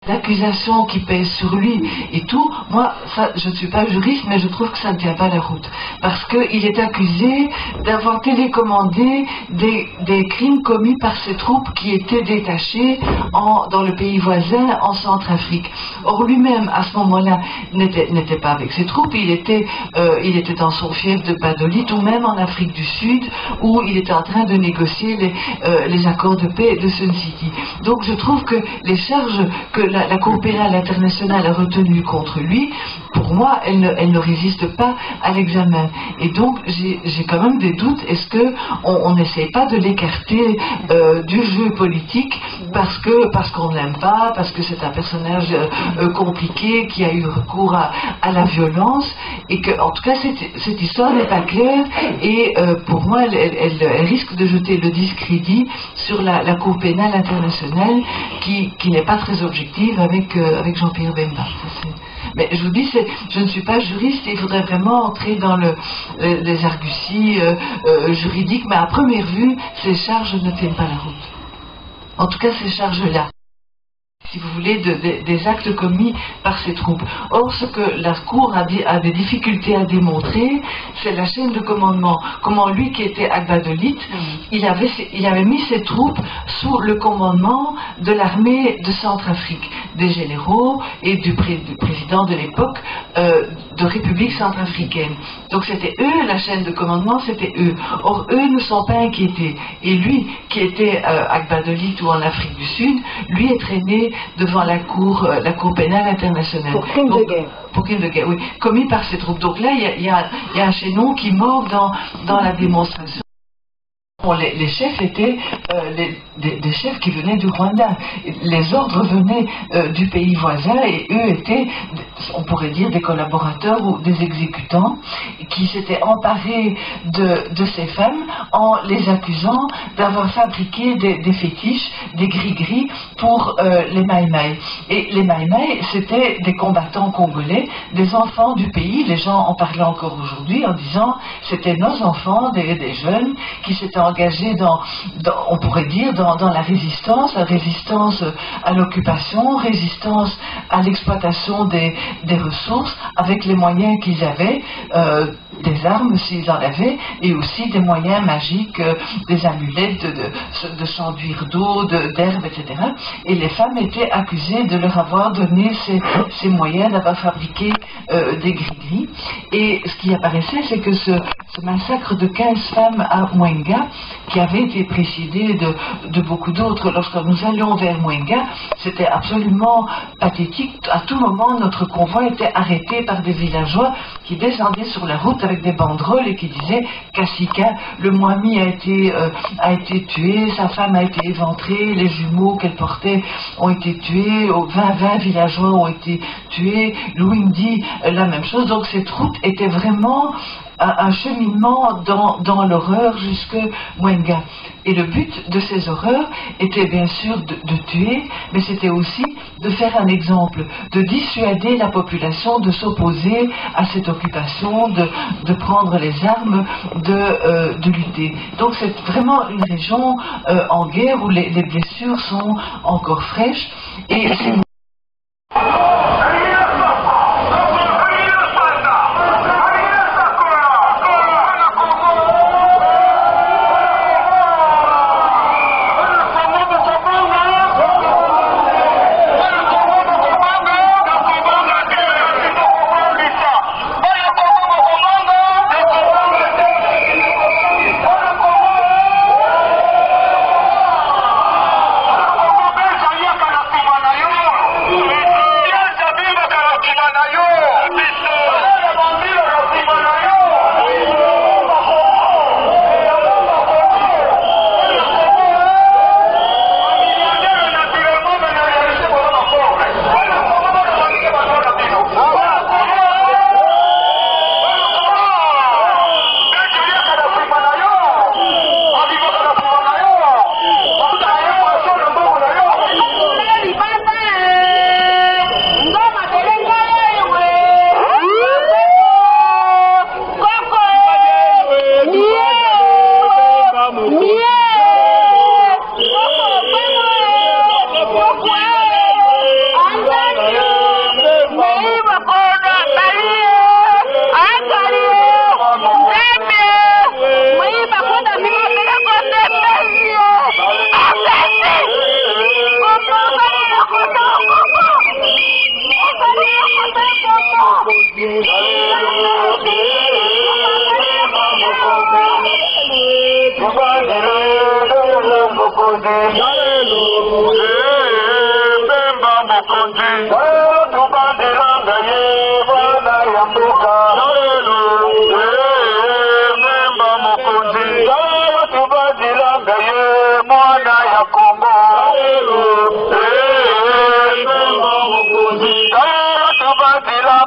l'accusations qui pèsent sur lui et tout, moi, ça, je ne suis pas juriste, mais je trouve que ça ne tient pas la route. Parce qu'il est accusé d'avoir télécommandé des crimes commis par ses troupes qui étaient détachées dans le pays voisin, en Centrafrique. Or, lui-même, à ce moment-là, n'était pas avec ses troupes, il était dans son fief de Badolite, ou même en Afrique du Sud, où il était en train de négocier les accords de paix de Sun City. Donc, je trouve que les charges que la Cour pénale internationale a retenues contre lui, pour moi, elles ne résistent pas à l'examen. Et donc, j'ai quand même des doutes. Est-ce qu'on n'essaie pas de l'écarter du jeu politique parce qu'on ne l'aime pas, parce que c'est un personnage compliqué qui a eu recours à la violence, et que, en tout cas, cette histoire n'est pas claire. Et pour moi, elle risque de jeter le discrédit sur la Cour pénale internationale, qui n'est pas très objective avec Jean-Pierre Bemba. Mais je vous dis, je ne suis pas juriste et il faudrait vraiment entrer dans les arguties juridiques, mais à première vue, ces charges ne tiennent pas la route. En tout cas, ces charges-là, si vous voulez, des actes commis par ces troupes. Or, ce que la Cour a des difficultés à démontrer, c'est la chaîne de commandement. Comment lui, qui était à Gbadolite, il avait mis ses troupes sous le commandement de l'armée de Centrafrique, des généraux et du président de l'époque de République centrafricaine. Donc c'était eux, la chaîne de commandement, c'était eux. Or, eux ne sont pas inquiétés. Et lui, qui était à Gbadolite ou en Afrique du Sud, lui est traîné devant la Cour pénale internationale. Pour crime de guerre. Pour crime de guerre, oui, commis par ses troupes. Donc là, il y a un chaînon qui mord dans la démonstration. Bon, les chefs étaient des chefs qui venaient du Rwanda. Les ordres venaient du pays voisin et eux étaient, on pourrait dire, des collaborateurs ou des exécutants qui s'étaient emparés de ces femmes en les accusant d'avoir fabriqué des fétiches, des gris-gris pour les Maï-Maï. Et les Maï-Maï, c'était des combattants congolais, des enfants du pays. Les gens en parlaient encore aujourd'hui en disant c'était nos enfants, des jeunes qui s'étaient engagés on pourrait dire, dans la résistance à l'occupation, résistance à l'exploitation des ressources, avec les moyens qu'ils avaient, des armes s'ils en avaient, et aussi des moyens magiques, des amulettes, de s'enduire d'eau, d'herbes, etc. Et les femmes étaient accusées de leur avoir donné ces moyens, d'avoir fabriqué des gris-gris. Et ce qui apparaissait, c'est que ce massacre de 15 femmes à Mwenga, qui avait été précédé de beaucoup d'autres, lorsque nous allions vers Mwenga, c'était absolument pathétique. À tout moment, notre convoi était arrêté par des villageois qui descendaient sur la route avec des banderoles et qui disaient Kassika, le Mwami a été tué, sa femme a été éventrée, les jumeaux qu'elle portait ont été tués, 20 villageois ont été tués, Louindi, la même chose. Donc ces troupes étaient vraiment un cheminement dans l'horreur jusque Mwenga. Et le but de ces horreurs était bien sûr de tuer, mais c'était aussi de faire un exemple, de dissuader la population de s'opposer à cette occupation, de prendre les armes, de lutter. Donc c'est vraiment une région en guerre où les blessures sont encore fraîches, et c'est Kabila